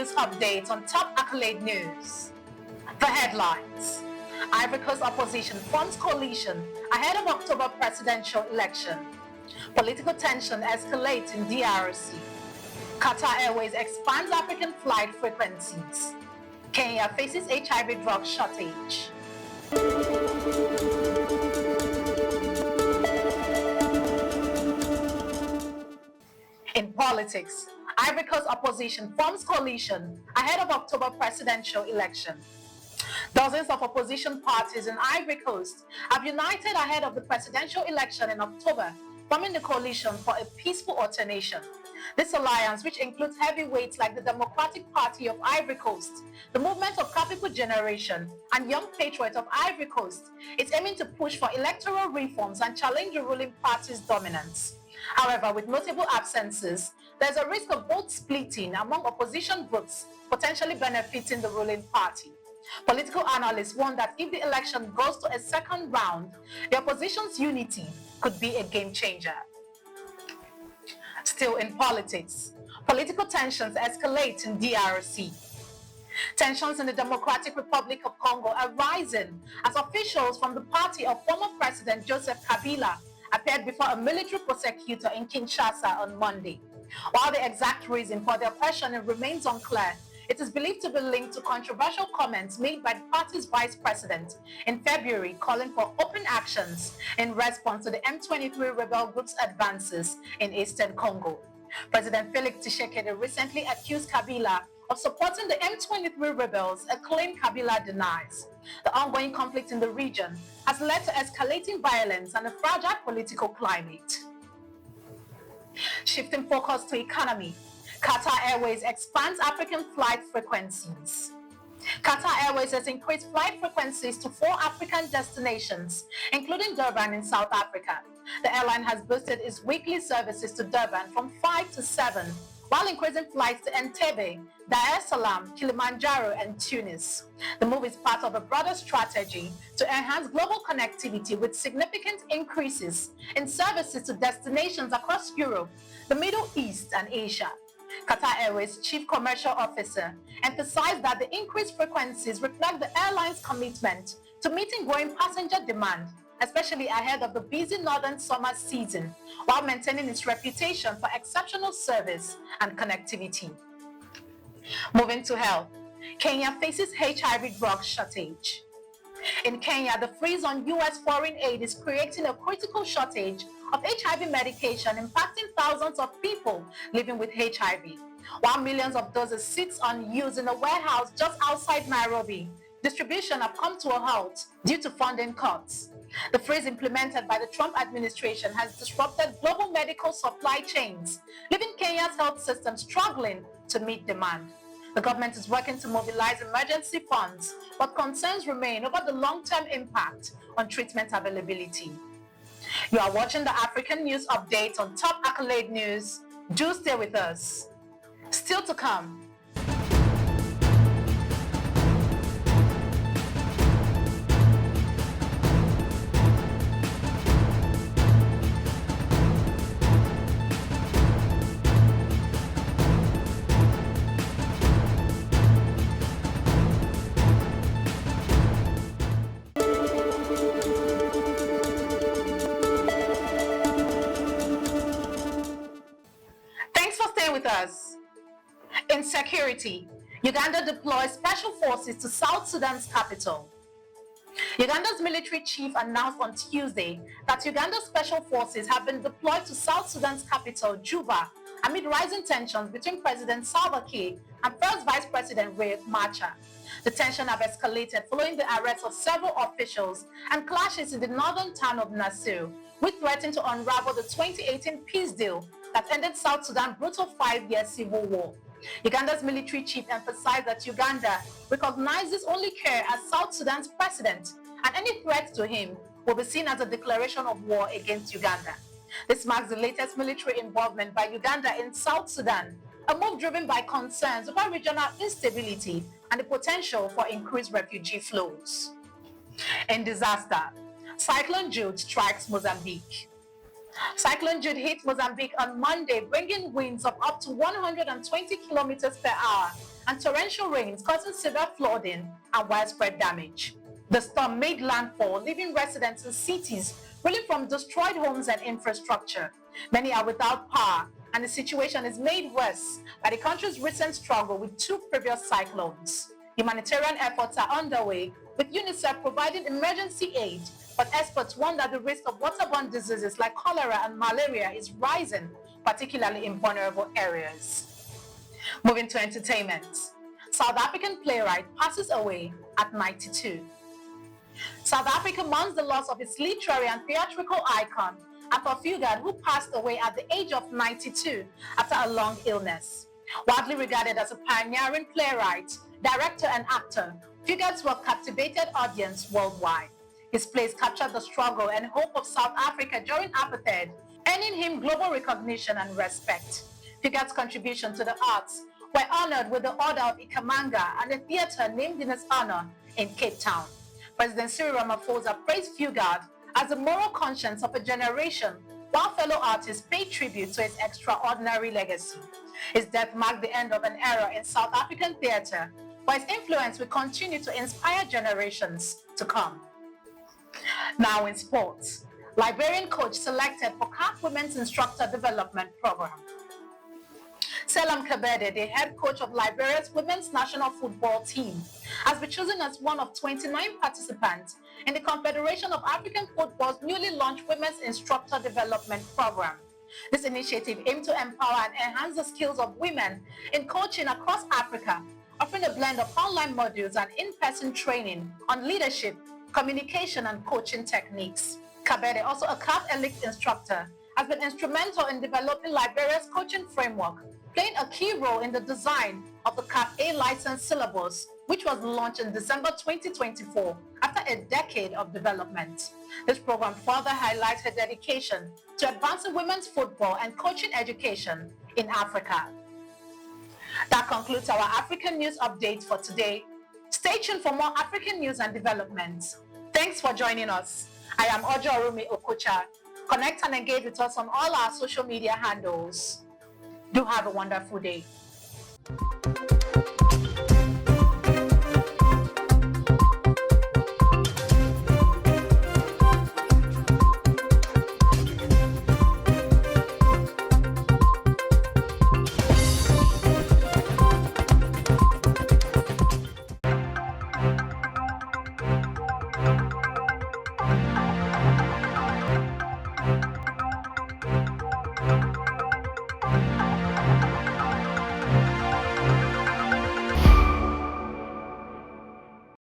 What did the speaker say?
news update on top accolade news. The headlines. Ivory Coast opposition forms coalition ahead of October presidential election. Political tension escalates in DRC. Qatar Airways expands African flight frequencies. Kenya faces HIV drug shortage. In politics, Ivory Coast opposition forms coalition ahead of October presidential election. Dozens of opposition parties in Ivory Coast have united ahead of the presidential election in October, forming the coalition for a peaceful alternation. This alliance, which includes heavyweights like the Democratic Party of Ivory Coast, the Movement of Capital Generation, and Young Patriots of Ivory Coast, is aiming to push for electoral reforms and challenge the ruling party's dominance. However, with notable absences, there's a risk of vote splitting among opposition groups, potentially benefiting the ruling party. Political analysts warn that if the election goes to a second round, the opposition's unity could be a game changer. Still in politics, political tensions escalate in DRC. Tensions in the Democratic Republic of Congo are rising as officials from the party of former President Joseph Kabila appeared before a military prosecutor in Kinshasa on Monday. While the exact reason for their questioning remains unclear, it is believed to be linked to controversial comments made by the party's vice president in February calling for open actions in response to the M23 rebel group's advances in eastern Congo. President Felix Tshisekedi recently accused Kabila of supporting the M23 rebels, a claim Kabila denies. The ongoing conflict in the region has led to escalating violence and a fragile political climate. Shifting focus to economy, Qatar Airways expands African flight frequencies. Qatar Airways has increased flight frequencies to 4 African destinations, including Durban in South Africa. The airline has boosted its weekly services to Durban from 5 to 7, while increasing flights to Entebbe, Dar es Salaam, Kilimanjaro, and Tunis. The move is part of a broader strategy to enhance global connectivity with significant increases in services to destinations across Europe, the Middle East, and Asia. Qatar Airways Chief Commercial Officer emphasized that the increased frequencies reflect the airline's commitment to meeting growing passenger demand, especially ahead of the busy northern summer season, while maintaining its reputation for exceptional service and connectivity. Moving to health, Kenya faces HIV drug shortage. In Kenya, the freeze on U.S. foreign aid is creating a critical shortage of HIV medication, impacting thousands of people living with HIV. While millions of doses sit unused in a warehouse just outside Nairobi, distribution have come to a halt due to funding cuts. The freeze implemented by the Trump administration has disrupted global medical supply chains, leaving Kenya's health system struggling to meet demand. The government is working to mobilize emergency funds, but concerns remain over the long-term impact on treatment availability. You are watching the African News Update on Top Accolade News. Do stay with us. Still to come. With us. In security, Uganda deploys special forces to South Sudan's capital. Uganda's military chief announced on Tuesday that Uganda's special forces have been deployed to South Sudan's capital, Juba, amid rising tensions between President Salva Kiir and First Vice President Riek Machar. The tensions have escalated following the arrest of several officials and clashes in the northern town of Nasir, which threatened to unravel the 2018 peace deal that ended South Sudan's brutal 5-year civil war. Uganda's military chief emphasized that Uganda recognizes only Kiir as South Sudan's president, and any threat to him will be seen as a declaration of war against Uganda. This marks the latest military involvement by Uganda in South Sudan, a move driven by concerns over regional instability and the potential for increased refugee flows. In disaster, Cyclone Jude strikes Mozambique. Cyclone Jude hit Mozambique on Monday, bringing winds of up to 120 kilometers per hour and torrential rains causing severe flooding and widespread damage. The storm made landfall, leaving residents in cities reeling from destroyed homes and infrastructure. Many are without power, and the situation is made worse by the country's recent struggle with two previous cyclones. Humanitarian efforts are underway, with UNICEF providing emergency aid, but experts warn that the risk of waterborne diseases like cholera and malaria is rising, particularly in vulnerable areas. Moving to entertainment. South African playwright passes away at 92. South Africa mourns the loss of its literary and theatrical icon, Afro Fugard, who passed away at the age of 92 after a long illness. Widely regarded as a pioneering playwright, director, and actor, Fugard's work captivated audiences worldwide. His plays captured the struggle and hope of South Africa during apartheid, earning him global recognition and respect. Fugard's contribution to the arts were honored with the Order of Ikhamanga and a theater named in his honor in Cape Town. President Cyril Ramaphosa praised Fugard as the moral conscience of a generation, while fellow artists paid tribute to his extraordinary legacy. His death marked the end of an era in South African theater, but his influence will continue to inspire generations to come. Now in sports, Liberian coach selected for CAF Women's Instructor Development Program. Selam Kabede, the head coach of Liberia's women's national football team, has been chosen as one of 29 participants in the Confederation of African Football's newly launched Women's Instructor Development Program. This initiative aims to empower and enhance the skills of women in coaching across Africa, offering a blend of online modules and in-person training on leadership, communication, and coaching techniques. Kabede, also a CAF elite instructor, has been instrumental in developing Liberia's coaching framework, playing a key role in the design of the CAF A license syllabus, which was launched in December 2024 after a decade of development. This program further highlights her dedication to advancing women's football and coaching education in Africa. That concludes our African news update for today. Stay tuned for more African news and developments. Thanks for joining us. I am Ojo Arumi Okocha. Connect and engage with us on all our social media handles. Do have a wonderful day.